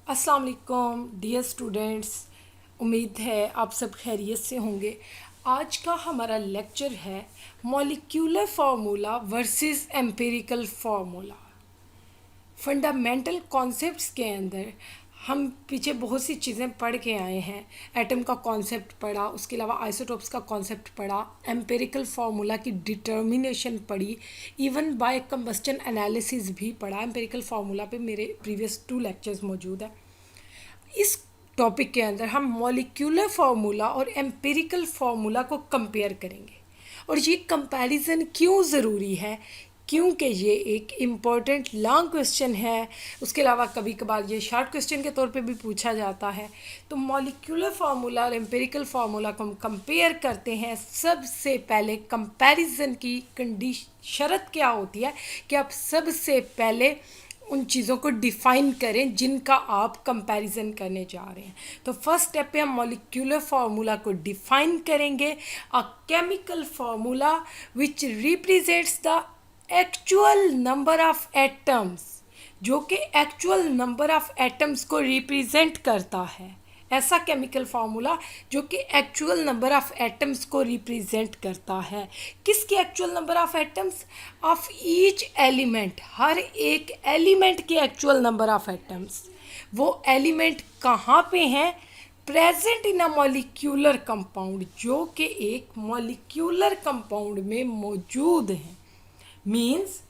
अस्सलाम वालेकुम dear students. उम्मीद है आप सब खैरियत से होंगे। आज का हमारा लेक्चर है molecular formula versus empirical formula. Fundamental concepts के अंदर हम पीछे बहुत सी चीज़ें पढ़ के आए हैं। एटम का कॉन्सेप्ट पढ़ा, उसके अलावा आइसोटोप्स का कॉन्सेप्ट पढ़ा, एम्पिरिकल फार्मूला की डिटर्मिनेशन पढ़ी, इवन बाय कंबस्टन एनालिसिस भी पढ़ा। एम्पिरिकल फार्मूला पे मेरे प्रीवियस 2 लेक्चर्स मौजूद हैं। इस टॉपिक के अंदर हम मॉलिक्यूलर फार्मूला और एम्पिरिकल फार्मूला को कंपेयर करेंगे। और ये कंपैरिजन क्यों ज़रूरी है? क्योंकि ये एक इम्पॉर्टेंट लॉन्ग क्वेश्चन है। उसके अलावा कभी कभार ये शॉर्ट क्वेश्चन के तौर पे भी पूछा जाता है। तो मॉलिक्यूलर फार्मूला और एम्पिरिकल फार्मूला को हम कंपेयर करते हैं। सबसे पहले कंपैरिजन की शर्त क्या होती है कि आप सबसे पहले उन चीज़ों को डिफ़ाइन करें जिनका आप कंपैरिजन करने जा रहे हैं। तो फर्स्ट स्टेप पे हम मॉलिक्यूलर फार्मूला को डिफ़ाइन करेंगे। A chemical formula which represents the actual number of atoms, जो कि एक्चुअल नंबर ऑफ एटम्स को रिप्रेजेंट करता है। ऐसा केमिकल फार्मूला जो कि एक्चुअल नंबर ऑफ एटम्स को रिप्रेजेंट करता है। किसकी actual number of atoms? Of each element, हर एक एलिमेंट के एक्चुअल नंबर ऑफ एटम्स। वो एलिमेंट कहाँ पे हैं? Present in a molecular compound, जो कि एक मॉलिक्यूलर कंपाउंड में मौजूद हैं। मीन्स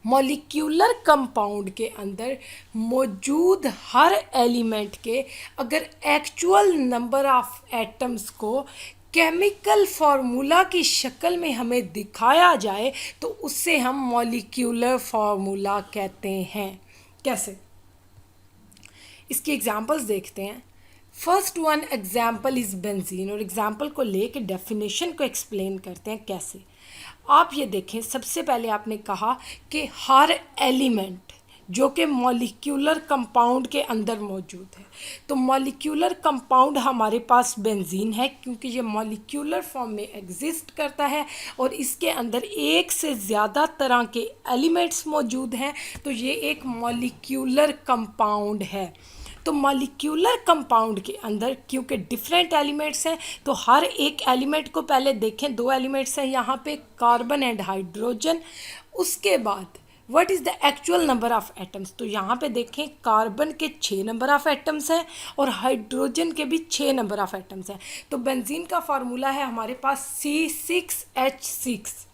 मॉलिक्यूलर कंपाउंड के अंदर मौजूद हर एलिमेंट के अगर एक्चुअल नंबर ऑफ एटम्स को केमिकल फार्मूला की शक्ल में हमें दिखाया जाए तो उससे हम मॉलिक्यूलर फार्मूला कहते हैं। कैसे? इसकी एग्जांपल्स देखते हैं। First one example is benzene, और एग्जाम्पल को लेके डेफिनेशन को एक्सप्लेन करते हैं कैसे। आप ये देखें, सबसे पहले आपने कहा कि हर एलिमेंट जो कि मॉलिक्यूलर कंपाउंड के अंदर मौजूद है। तो मॉलिक्यूलर कंपाउंड हमारे पास बेंजीन है क्योंकि ये मॉलिक्यूलर फॉर्म में एग्जिस्ट करता है और इसके अंदर एक से ज़्यादा तरह के एलिमेंट्स मौजूद हैं। तो ये एक मॉलिक्यूलर कंपाउंड है। तो मॉलिक्यूलर कंपाउंड के अंदर क्योंकि डिफरेंट एलिमेंट्स हैं तो हर एक एलिमेंट को पहले देखें। 2 एलिमेंट्स हैं यहाँ पे, कार्बन एंड हाइड्रोजन। उसके बाद what is the actual number of atoms? तो यहाँ पे देखें, कार्बन के 6 नंबर ऑफ एटम्स हैं और हाइड्रोजन के भी 6 नंबर ऑफ एटम्स हैं। तो बेंजीन का फार्मूला है हमारे पास C6H6।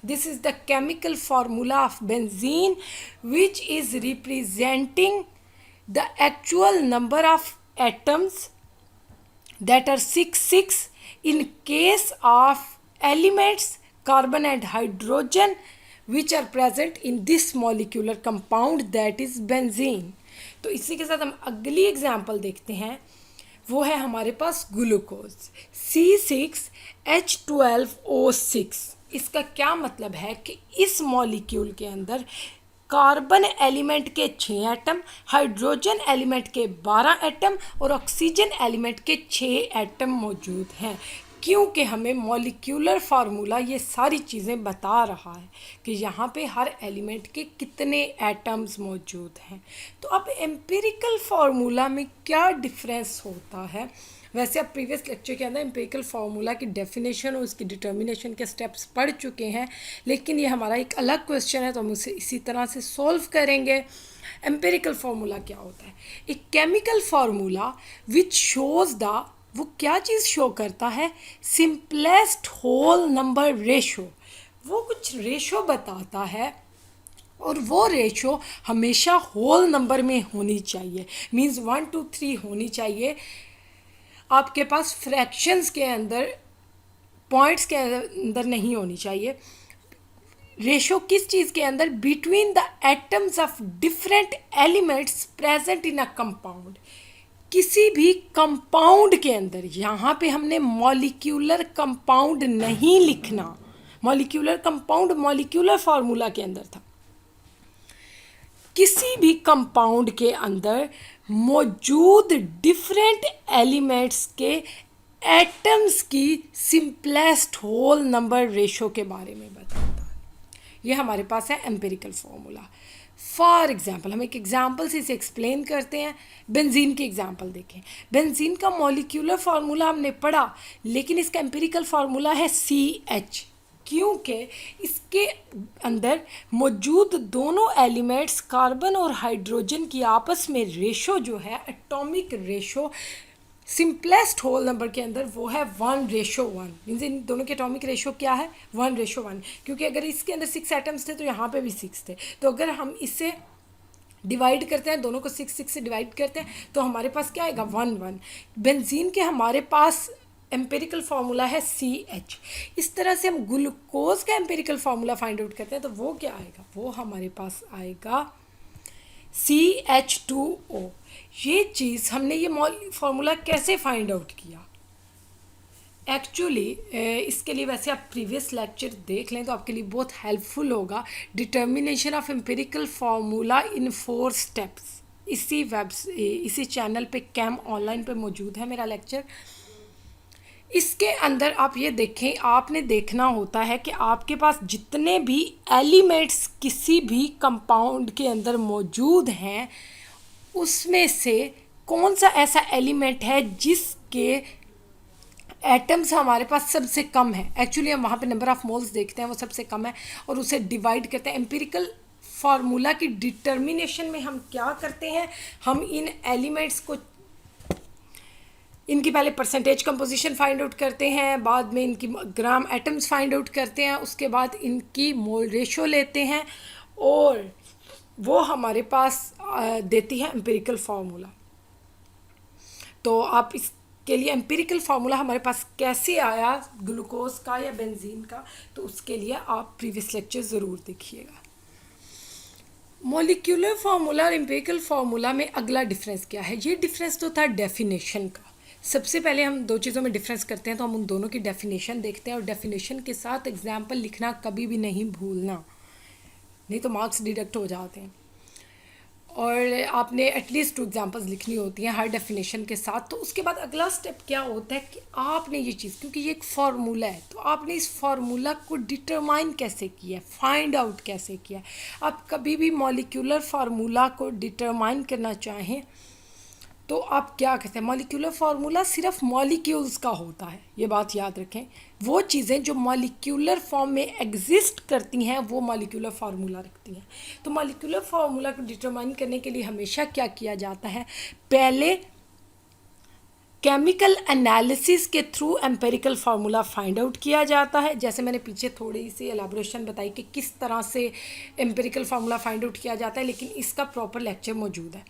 This is the chemical formula of benzene, which is representing the actual number of atoms, that are 6 in case of elements carbon and hydrogen which are present in this molecular compound, that is benzene। तो इसी के साथ हम अगली example देखते हैं। वो है हमारे पास ग्लूकोज, C6H12O6। इसका क्या मतलब है कि इस मॉलिक्यूल के अंदर कार्बन एलिमेंट के 6 एटम, हाइड्रोजन एलिमेंट के 12 एटम और ऑक्सीजन एलिमेंट के 6 एटम मौजूद हैं। क्योंकि हमें मॉलिक्यूलर फार्मूला ये सारी चीज़ें बता रहा है कि यहाँ पे हर एलिमेंट के कितने एटम्स मौजूद हैं। तो अब एम्पिरिकल फार्मूला में क्या डिफरेंस होता है? वैसे आप प्रीवियस लेक्चर के अंदर एम्पिरिकल फार्मूला की डेफिनेशन और उसकी डिटर्मिनेशन के स्टेप्स पढ़ चुके हैं, लेकिन ये हमारा एक अलग क्वेश्चन है तो हम उसे इसी तरह से सॉल्व करेंगे। एम्पिरिकल फार्मूला क्या होता है? एक chemical formula which shows the, वो क्या चीज़ शो करता है? Simplest whole number ratio. वो कुछ रेशो बताता है और वो रेशो हमेशा होल नंबर में होनी चाहिए। मीन्स 1 2 3 होनी चाहिए। आपके पास फ्रैक्शंस के अंदर, पॉइंट्स के अंदर नहीं होनी चाहिए। रेशो किस चीज़ के अंदर? Between the atoms of different elements present in a compound. किसी भी कंपाउंड के अंदर, यहाँ पे हमने मॉलिक्यूलर कंपाउंड नहीं लिखना। मॉलिक्यूलर कंपाउंड मॉलिक्यूलर फार्मूला के अंदर था। किसी भी कंपाउंड के अंदर मौजूद डिफरेंट एलिमेंट्स के एटम्स की सिंपलेस्ट होल नंबर रेशो के बारे में बताता है। ये हमारे पास है एम्पिरिकल फार्मूला। फॉर एग्जाम्पल, हम एक एग्जाम्पल से इसे एक्सप्लेन करते हैं। बेंजीन की एग्जाम्पल देखें। बेंजीन का मॉलिक्यूलर फार्मूला हमने पढ़ा, लेकिन इसका एम्पिरिकल फार्मूला है CH, क्योंकि इसके अंदर मौजूद दोनों एलिमेंट्स कार्बन और हाइड्रोजन की आपस में रेशो जो है, atomic ratio simplest whole number के अंदर वो है 1:1। मीन्स इन दोनों के एटॉमिक रेशो क्या है, 1:1। क्योंकि अगर इसके अंदर 6 एटम्स थे तो यहाँ पे भी 6 थे, तो अगर हम इसे डिवाइड करते हैं, दोनों को 6 से डिवाइड करते हैं, तो हमारे पास क्या आएगा, 1:1। बेंजीन के हमारे पास एम्पेरिकल फार्मूला है CH। इस तरह से हम ग्लूकोज का एम्पेरिकल फार्मूला फाइंड आउट करते हैं, तो वो क्या आएगा, वो हमारे पास आएगा CH2O। ये चीज़ हमने ये फार्मूला कैसे फाइंड आउट किया, एक्चुअली इसके लिए वैसे आप प्रीवियस लेक्चर देख लें तो आपके लिए बहुत हेल्पफुल होगा। Determination of empirical formula in 4 steps, इसी चैनल पे कैम ऑनलाइन पे मौजूद है मेरा लेक्चर। इसके अंदर आप ये देखें, आपने देखना होता है कि आपके पास जितने भी एलिमेंट्स किसी भी कंपाउंड के अंदर मौजूद हैं, उसमें से कौन सा ऐसा एलिमेंट है जिसके एटम्स हमारे पास सबसे कम है। एक्चुअली हम वहाँ पे नंबर ऑफ मोल्स देखते हैं, वो सबसे कम है, और उसे डिवाइड करते हैं। एम्पिरिकल फार्मूला की डिटर्मिनेशन में हम क्या करते हैं, हम इन एलिमेंट्स को, इनकी पहले परसेंटेज कंपोजिशन फाइंड आउट करते हैं, बाद में इनकी ग्राम एटम्स फाइंड आउट करते हैं, उसके बाद इनकी मोल रेशो लेते हैं, और वो हमारे पास देती है एम्पिरिकल फार्मूला। तो आप इसके लिए एम्पिरिकल फार्मूला हमारे पास कैसे आया ग्लूकोज का या बेंजीन का, तो उसके लिए आप प्रीवियस लेक्चर ज़रूर देखिएगा। मॉलिक्यूलर फार्मूला और एम्पिरिकल फार्मूला में अगला डिफरेंस क्या है, ये डिफरेंस तो था डेफिनेशन का। सबसे पहले हम 2 चीज़ों में डिफरेंस करते हैं, तो हम उन दोनों की डेफिनेशन देखते हैं, और डेफिनेशन के साथ एग्जाम्पल लिखना कभी भी नहीं भूलना, नहीं तो मार्क्स डिडक्ट हो जाते हैं। और आपने एटलीस्ट 2 एग्जाम्पल्स लिखनी होती हैं हर डेफिनेशन के साथ। तो उसके बाद अगला स्टेप क्या होता है कि आपने ये चीज़, क्योंकि ये एक फार्मूला है, तो आपने इस फार्मूला को डिटरमाइन कैसे किया है, फाइंड आउट कैसे किया है। आप कभी भी मॉलिक्यूलर फार्मूला को डिटरमाइन करना चाहें तो आप क्या कहते हैं, मॉलिक्यूलर फार्मूला सिर्फ मॉलिक्यूल्स का होता है, ये बात याद रखें। वो चीज़ें जो मॉलिक्यूलर फॉर्म में एग्जिस्ट करती हैं वो मॉलिक्यूलर फार्मूला रखती हैं। तो मॉलिक्यूलर फार्मूला को डिटरमाइन करने के लिए हमेशा क्या किया जाता है, पहले केमिकल एनालिसिस के through empirical formula find out किया जाता है। जैसे मैंने पीछे थोड़ी सी एलाबोरेशन बताई कि किस तरह से एम्पेरिकल फार्मूला फाइंड आउट किया जाता है, लेकिन इसका प्रॉपर लेक्चर मौजूद है।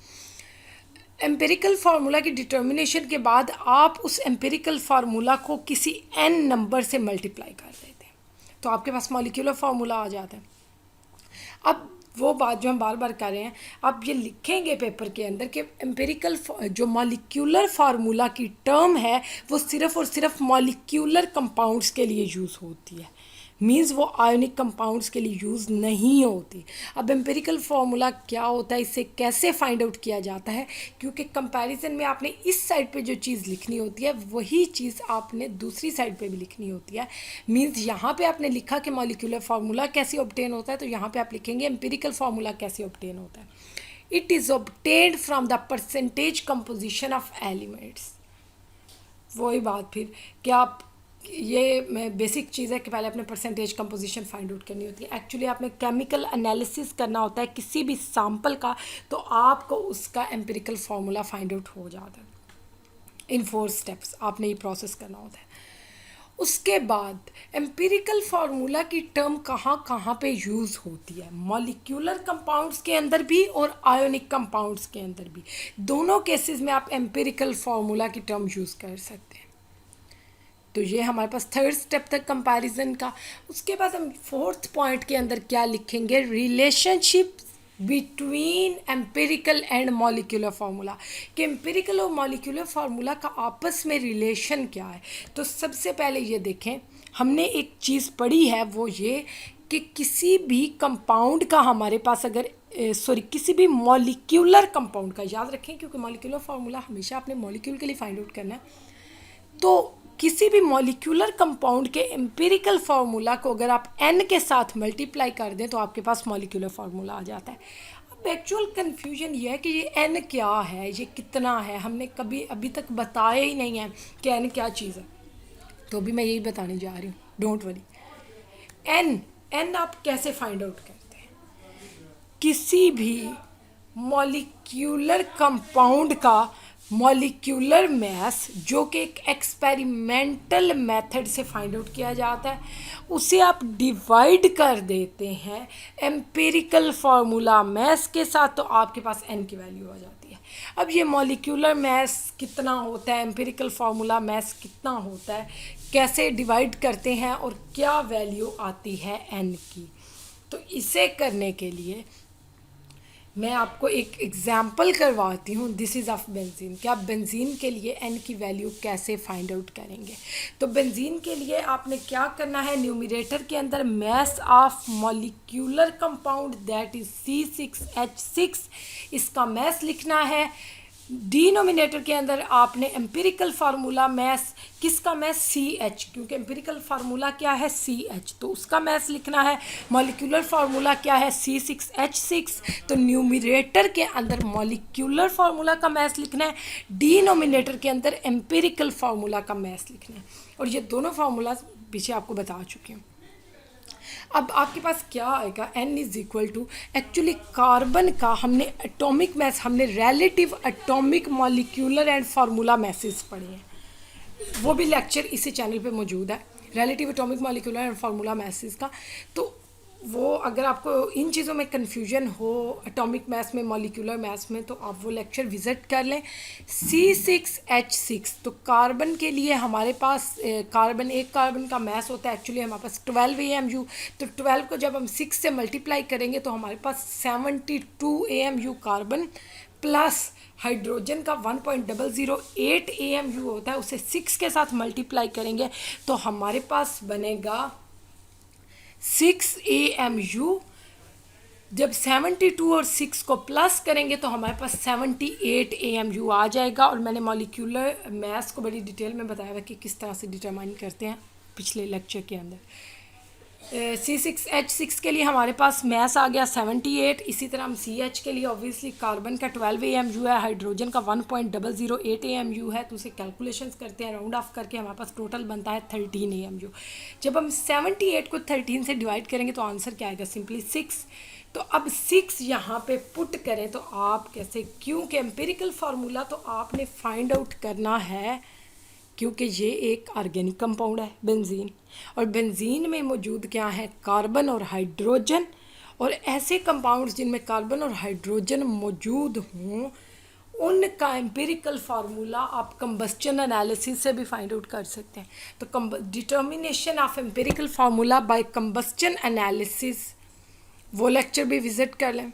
एम्पेरिकल फार्मूला की डिटर्मिनेशन के बाद आप उस एम्पेरिकल फार्मूला को किसी n नंबर से मल्टीप्लाई कर देते हैं, तो आपके पास मॉलिक्यूलर फार्मूला आ जाता है। अब वो बात जो हम बार बार कर रहे हैं, आप ये लिखेंगे पेपर के अंदर कि एम्पेरिकल जो मॉलिक्यूलर फार्मूला की टर्म है वो सिर्फ़ और सिर्फ मॉलिक्यूलर कंपाउंड्स के लिए यूज़ होती है, मीन्स वो आयोनिक कंपाउंड्स के लिए यूज़ नहीं होती। अब एम्पेरिकल फार्मूला क्या होता है, इसे कैसे फाइंड आउट किया जाता है, क्योंकि कंपैरिजन में आपने इस साइड पे जो चीज़ लिखनी होती है वही चीज़ आपने दूसरी साइड पे भी लिखनी होती है। मीन्स यहाँ पे आपने लिखा कि मॉलिक्यूलर फार्मूला कैसे ऑब्टेन होता है, तो यहाँ पे आप लिखेंगे एम्पेरिकल फार्मूला कैसे ऑब्टेन होता है। It is obtained from the percentage composition of elements. वही बात फिर कि आप, ये बेसिक चीज़ है कि पहले अपने परसेंटेज कंपोजिशन फाइंड आउट करनी होती है। एक्चुअली आपने केमिकल एनालिसिस करना होता है किसी भी सैंपल का, तो आपको उसका एम्पिरिकल फार्मूला फाइंड आउट हो जाता है। इन 4 स्टेप्स आपने ये प्रोसेस करना होता है। उसके बाद एम्पिरिकल फार्मूला की टर्म कहाँ कहाँ पे यूज़ होती है, मॉलिक्यूलर कंपाउंड्स के अंदर भी और आयोनिक कंपाउंड्स के अंदर भी। दोनों केसेस में आप एम्पिरिकल फार्मूला की टर्म यूज़ कर सकते हैं। तो ये हमारे पास 3rd स्टेप तक कंपैरिजन का। उसके बाद हम 4th पॉइंट के अंदर क्या लिखेंगे, relationship between empirical and molecular formula, कि एम्पिरिकल और मॉलिक्यूलर फार्मूला का आपस में रिलेशन क्या है। तो सबसे पहले ये देखें, हमने एक चीज़ पढ़ी है, वो ये कि किसी भी कंपाउंड का हमारे पास अगर किसी भी मॉलिक्यूलर कंपाउंड का, याद रखें क्योंकि मॉलिक्यूलर फार्मूला हमेशा आपने मॉलिक्यूल के लिए फाइंड आउट करना है, तो किसी भी मॉलिक्यूलर कंपाउंड के एम्पिरिकल फार्मूला को अगर आप n के साथ मल्टीप्लाई कर दें तो आपके पास मॉलिक्यूलर फार्मूला आ जाता है। एक्चुअल कन्फ्यूजन ये है कि ये एन क्या है, ये कितना है, हमने कभी अभी तक बताया ही नहीं है कि एन क्या चीज़ है। तो भी मैं यही बताने जा रही हूँ, डोंट वरी। एन एन आप कैसे फाइंड आउट करते हैं? किसी भी मॉलिक्यूलर कंपाउंड का मॉलिक्यूलर मास जो कि एक एक्सपेरिमेंटल मेथड से फाइंड आउट किया जाता है, उसे आप डिवाइड कर देते हैं एम्पिरिकल फार्मूला मास के साथ, तो आपके पास एन की वैल्यू आ जाती है। अब ये मॉलिक्यूलर मास कितना होता है, एम्पिरिकल फार्मूला मास कितना होता है, कैसे डिवाइड करते हैं और क्या वैल्यू आती है एन की, तो इसे करने के लिए मैं आपको एक एग्जाम्पल करवाती हूँ। दिस इज़ ऑफ बेंजीन, कि आप बेंजीन के लिए एन की वैल्यू कैसे फाइंड आउट करेंगे। तो बेंजीन के लिए आपने क्या करना है, न्यूमरेटर के अंदर mass of molecular compound that is C6H6, इसका मास लिखना है। डिनोमिनेटर के अंदर आपने एम्पिरिकल फार्मूला मास, किसका मास, CH, क्योंकि एम्पिरिकल फार्मूला क्या है, CH, तो उसका मास लिखना है। मॉलिक्यूलर फार्मूला क्या है, C6H6, तो न्यूमरेटर के अंदर मॉलिक्यूलर फार्मूला का मास लिखना है, डिनोमिनेटर के अंदर एम्पिरिकल फार्मूला का मास लिखना है। और ये दोनों फार्मूला पीछे आपको बता चुकी हूँ। अब आपके पास क्या आएगा, n is equal to, actually carbon का हमने एटॉमिक मैस, हमने relative atomic molecular and formula masses पढ़े हैं, वो भी लेक्चर इसी चैनल पे मौजूद है, relative atomic molecular and formula message का। तो वो अगर आपको इन चीज़ों में कन्फ्यूजन हो, एटॉमिक मैस में, मॉलिक्यूलर मैस में, तो आप वो लेक्चर विज़िट कर लें। C6H6, तो कार्बन के लिए हमारे पास कार्बन, एक कार्बन का मैस होता है एक्चुअली हमारे पास 12 AMU, तो 12 को जब हम 6 से मल्टीप्लाई करेंगे तो हमारे पास 72 AMU कार्बन प्लस हाइड्रोजन का 1.008 AMU होता है, उसे 6 के साथ मल्टीप्लाई करेंगे तो हमारे पास बनेगा 6 AMU। जब 72 और 6 को प्लस करेंगे तो हमारे पास 78 AMU आ जाएगा। और मैंने मॉलिक्यूलर मास को बड़ी डिटेल में बताया हुआ कि किस तरह से डिटरमाइन करते हैं पिछले लेक्चर के अंदर। C6H6 के लिए हमारे पास मास आ गया 78, इसी तरह हम CH के लिए ऑब्वियसली कार्बन का 12 AMU है, हाइड्रोजन का 1.008 AMU है, तो उसे कैलकुलेशंस करते हैं, राउंड ऑफ करके हमारे पास टोटल बनता है 13 AMU। जब हम 78 को 13 से डिवाइड करेंगे तो आंसर क्या आएगा, सिंपली 6। तो अब 6 यहाँ पे पुट करें तो आप कैसे, क्योंकि एम्पिरिकल फार्मूला तो आपने फाइंड आउट करना है, क्योंकि ये एक ऑर्गेनिक कंपाउंड है बेंजीन, और बेंजीन में मौजूद क्या है, कार्बन और हाइड्रोजन। और ऐसे कंपाउंड्स जिनमें कार्बन और हाइड्रोजन मौजूद हों उनका एम्पिरिकल फार्मूला आप कंबस्चन एनालिसिस से भी फाइंड आउट कर सकते हैं। तो determination of empirical formula by combustion analysis, वो लेक्चर भी विज़िट कर लें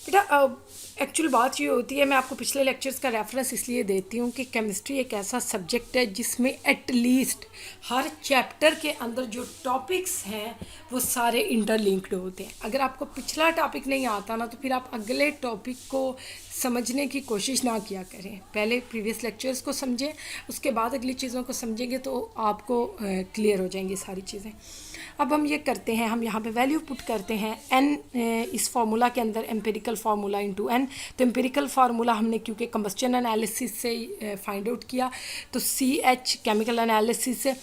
बेटा। एक्चुअल बात ये होती है, मैं आपको पिछले लेक्चर्स का रेफरेंस इसलिए देती हूँ कि केमिस्ट्री एक ऐसा सब्जेक्ट है जिसमें एटलीस्ट हर चैप्टर के अंदर जो टॉपिक्स हैं वो सारे इंटरलिंक्ड होते हैं। अगर आपको पिछला टॉपिक नहीं आता ना तो फिर आप अगले टॉपिक को समझने की कोशिश ना किया करें, पहले प्रीवियस लेक्चर्स को समझें, उसके बाद अगली चीज़ों को समझेंगे तो आपको क्लियर हो जाएंगी सारी चीज़ें। अब हम ये करते हैं, हम यहाँ पे वैल्यू पुट करते हैं n इस फार्मूला के अंदर, एम्पिरिकल फार्मूला इंटू n। तो एम्पिरिकल फार्मूला हमने क्योंकि कंबस्चन एनालिसिस से फाइंड आउट किया, तो CH केमिकल एनालिसिस से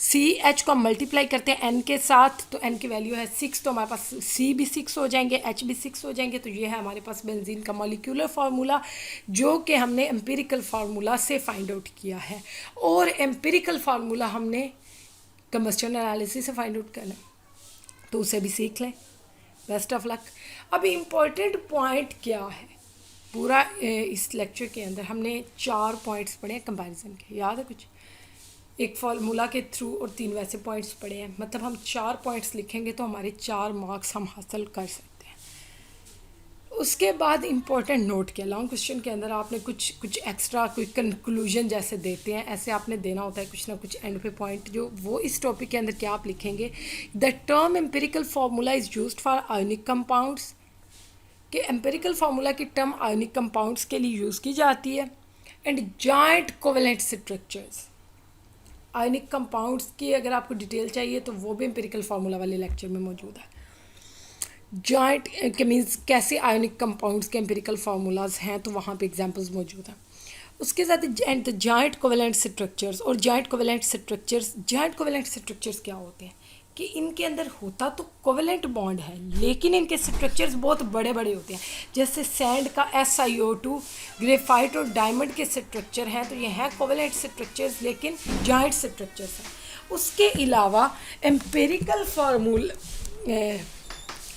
CH को हम मल्टीप्लाई करते हैं n के साथ, तो n की वैल्यू है 6, तो हमारे पास C भी 6 हो जाएंगे, H भी 6 हो जाएंगे। तो ये है हमारे पास बेंजीन का मॉलिक्यूलर फार्मूला जो कि हमने एम्पिरिकल फार्मूला से फाइंड आउट किया है, और एम्पिरिकल फार्मूला हमने कंबस्चन एनालिसिस से फाइंड आउट करना, तो उसे भी सीख लें। Best of luck. अब इम्पॉर्टेंट पॉइंट क्या है, पूरा इस लेक्चर के अंदर हमने 4 पॉइंट्स पढ़े हैं कंपैरिजन के, याद है कुछ, एक फार्मूला के थ्रू और 3 वैसे पॉइंट्स पढ़े हैं, मतलब हम 4 पॉइंट्स लिखेंगे तो हमारे 4 मार्क्स हम हासिल कर सकते हैं। उसके बाद इम्पोर्टेंट नोट किया, लॉन्ग क्वेश्चन के अंदर आपने कुछ एक्स्ट्रा, कोई कंक्लूजन जैसे देते हैं, ऐसे आपने देना होता है कुछ ना कुछ एंड पे पॉइंट, जो वो इस टॉपिक के अंदर क्या आप लिखेंगे, the term empirical formula is used for ionic compounds, कि एम्पिरिकल फार्मूला की टर्म आयोनिक कंपाउंड्स के लिए यूज़ की जाती है, and joint covalent structures, ionic compounds की अगर आपको डिटेल चाहिए तो वो भी एम्पिरिकल फार्मूला वाले लेक्चर में मौजूद है। जॉइंट के मीन्स कैसे आयोनिक कंपाउंड्स के एम्पिरिकल फार्मूलाज हैं, तो वहाँ पे एग्जांपल्स मौजूद हैं। उसके साथ and the joint covalent structures, और जॉइंट कोवेलेंट स्ट्रक्चर्स क्या होते हैं कि इनके अंदर होता तो कोवेलेंट बॉन्ड है, लेकिन इनके स्ट्रक्चर्स बहुत बड़े बड़े होते हैं। जैसे सैंड का SiO2, ग्रेफाइट और डायमंड के स्ट्रक्चर हैं, तो ये हैं कोवेलेंट स्ट्रक्चर्स लेकिन जॉइंट स्ट्रक्चर्स हैं। उसके अलावा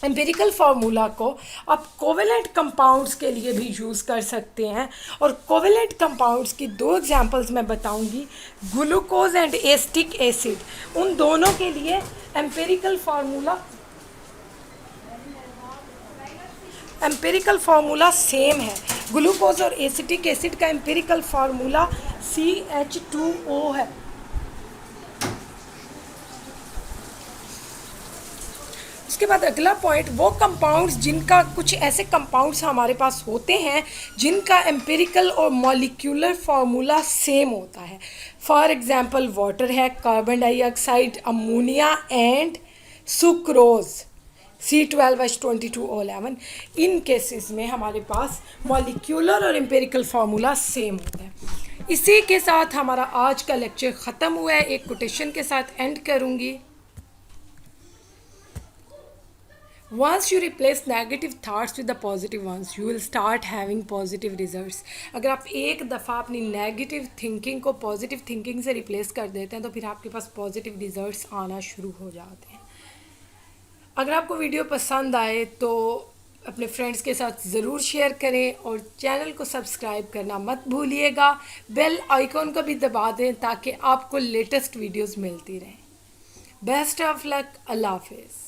एम्पिरिकल फार्मूला को आप कोवेलेंट कंपाउंड्स के लिए भी यूज़ कर सकते हैं। और कोवेलेंट कंपाउंड्स की 2 एग्जांपल्स मैं बताऊंगी, ग्लूकोज एंड एसिटिक एसिड। उन दोनों के लिए एम्पिरिकल फार्मूला सेम है। ग्लूकोज और एसिटिक एसिड का एम्पिरिकल फार्मूला CH2O है। उसके बाद अगला पॉइंट, वो कंपाउंड्स जिनका कुछ ऐसे कंपाउंड्स हमारे पास होते हैं जिनका एम्पिरिकल और मॉलिक्यूलर फार्मूला सेम होता है। फॉर एग्जांपल वाटर है, carbon dioxide, ammonia and sucrose C12H22O11। In cases में हमारे पास मॉलिक्यूलर और एम्पिरिकल फार्मूला सेम होता है। इसी के साथ हमारा आज का लेक्चर ख़त्म हुआ है। एक कोटेशन के साथ एंड करूँगी। Once you replace negative thoughts with the positive ones, you will start having positive results. अगर आप एक दफ़ा अपनी नेगेटिव थिंकिंग को पॉजिटिव थिंकिंग से रिप्लेस कर देते हैं तो फिर आपके पास पॉजिटिव रिजल्ट्स आना शुरू हो जाते हैं। अगर आपको वीडियो पसंद आए तो अपने फ्रेंड्स के साथ ज़रूर शेयर करें और चैनल को सब्सक्राइब करना मत भूलिएगा। बेल आइकॉन को भी दबा दें ताकि आपको लेटेस्ट वीडियोस मिलती रहें। Best of luck. अल्लाह हाफिज़।